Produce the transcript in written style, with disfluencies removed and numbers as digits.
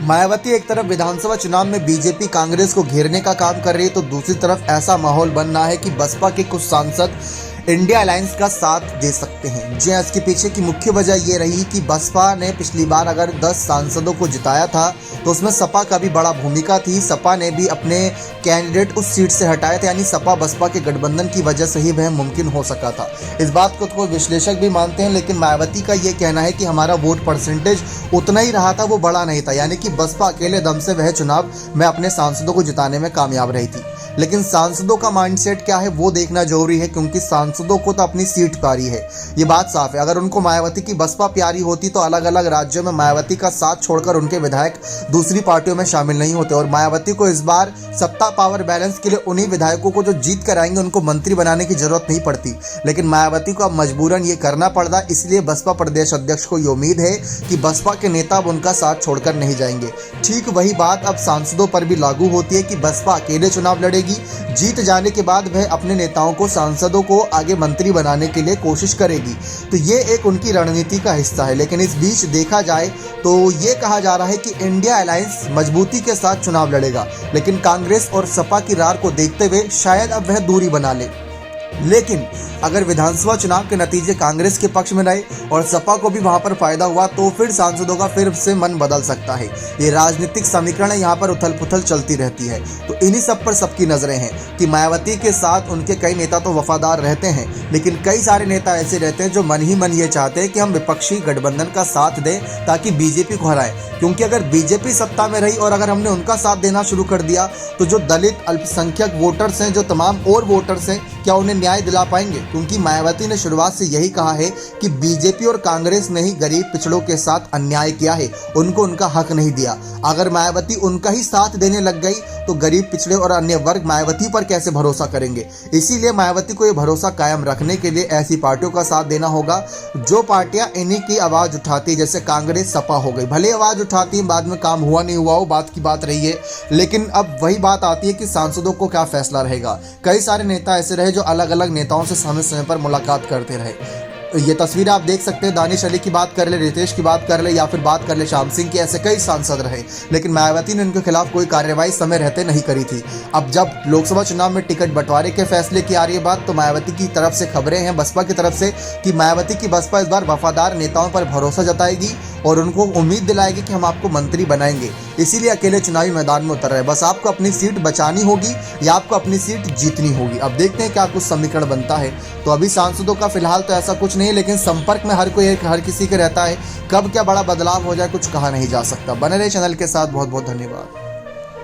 मायावती एक तरफ विधानसभा चुनाव में बीजेपी कांग्रेस को घेरने का काम कर रही है, तो दूसरी तरफ ऐसा माहौल बन रहा है कि बसपा के कुछ सांसद इंडिया अलायंस का साथ दे सकते हैं। जी हाँ, इसके पीछे की मुख्य वजह ये रही कि बसपा ने पिछली बार अगर 10 सांसदों को जिताया था तो उसमें सपा का भी बड़ा भूमिका थी। सपा ने भी अपने कैंडिडेट उस सीट से हटाए थे, यानी सपा बसपा के गठबंधन की वजह से ही वह मुमकिन हो सका था। इस बात को तो विश्लेषक भी मानते हैं, लेकिन मायावती का ये कहना है कि हमारा वोट परसेंटेज उतना ही रहा था, वो बड़ा नहीं था, यानी कि बसपा अकेले दम से वह चुनाव में अपने सांसदों को जिताने में कामयाब रही थी। लेकिन सांसदों का माइंडसेट क्या है वो देखना जरूरी है, क्योंकि सांसदों को तो अपनी सीट प्यारी है, ये बात साफ है। अगर उनको मायावती की बसपा प्यारी होती तो अलग अलग राज्यों में मायावती का साथ छोड़कर उनके विधायक दूसरी पार्टियों में शामिल नहीं होते, और मायावती को इस बार सत्ता पावर बैलेंस के लिए उन्हीं विधायकों को जो जीत कर आएंगे उनको मंत्री बनाने की जरूरत नहीं पड़ती। लेकिन मायावती को अब मजबूरन ये करना पड़ रहा, इसलिए बसपा प्रदेश अध्यक्ष को ये उम्मीद है कि बसपा के नेता अब उनका साथ छोड़कर नहीं जाएंगे। ठीक वही बात अब सांसदों पर भी लागू होती है कि बसपा अकेले चुनाव लड़ेगी, जीत जाने के बाद वह अपने नेताओं को, सांसदों को आगे मंत्री बनाने के लिए कोशिश करेगी। तो ये एक उनकी रणनीति का हिस्सा है। लेकिन इस बीच देखा जाए तो ये कहा जा रहा है कि इंडिया अलायंस मजबूती के साथ चुनाव लड़ेगा, लेकिन कांग्रेस और सपा की रार को देखते हुए शायद अब वह दूरी बना ले। लेकिन अगर विधानसभा चुनाव के नतीजे कांग्रेस के पक्ष में रहे और सपा को भी वहां पर फायदा हुआ तो फिर सांसदों का फिर से मन बदल सकता है। ये राजनीतिक समीकरण है, यहाँ पर उथल पुथल चलती रहती है। तो इन्हीं सब पर सबकी नजरें हैं कि मायावती के साथ उनके कई नेता तो वफादार रहते हैं, लेकिन कई सारे नेता ऐसे रहते हैं जो मन ही मन ये चाहते हैं कि हम विपक्षी गठबंधन का साथ दें ताकि बीजेपी को हराएं। क्योंकि अगर बीजेपी सत्ता में रही और अगर हमने उनका साथ देना शुरू कर दिया तो जो दलित अल्पसंख्यक वोटर्स हैं, जो तमाम और वोटर्स हैं, क्या उन्हें न्याय दिला पाएंगे? क्योंकि मायावती ने शुरुआत से यही कहा है कि बीजेपी और कांग्रेस ने ही गरीब पिछड़ों के साथ अन्याय किया है, उनको उनका हक नहीं दिया। अगर मायावती उनका ही साथ देने लग गई तो गरीब पिछड़े और अन्य वर्ग मायावती पर कैसे भरोसा करेंगे? इसीलिए मायावती को यह भरोसा कायम रखने के लिए ऐसी पार्टियों का साथ देना होगा जो पार्टियां इन्हीं की आवाज उठाती, जैसे कांग्रेस सपा हो गई। भले आवाज उठाती है, बाद में काम हुआ नहीं हुआ वो बात की बात रही है, लेकिन अब वही बात आती है कि सांसदों को क्या फैसला रहेगा। कई सारे नेता ऐसे रहे जो अलग अलग नेताओं से समय समय पर मुलाकात करते रहे। ये तस्वीर आप देख सकते हैं, दानिश अली की बात कर ले, रितेश की बात कर ले, या फिर बात कर ले श्याम सिंह की, ऐसे कई सांसद रहे, लेकिन मायावती ने उनके खिलाफ कोई कार्रवाई समय रहते नहीं करी थी। अब जब लोकसभा चुनाव में टिकट बंटवारे के फैसले की आ रही है बात, तो मायावती की तरफ से खबरें हैं, बसपा की तरफ से, कि मायावती की बसपा इस बार वफादार नेताओं पर भरोसा जताएगी और उनको उम्मीद दिलाएगी कि हम आपको मंत्री बनाएंगे। इसीलिए अकेले चुनावी मैदान में उतर रहे। बस आपको अपनी सीट बचानी होगी या आपको अपनी सीट जीतनी होगी। अब देखते हैं क्या कुछ समीकरण बनता है। तो अभी सांसदों का फिलहाल तो ऐसा कुछ नहीं है, लेकिन संपर्क में हर किसी के रहता है। कब क्या बड़ा बदलाव हो जाए कुछ कहा नहीं जा सकता। बने रहे चैनल के साथ। बहुत बहुत धन्यवाद।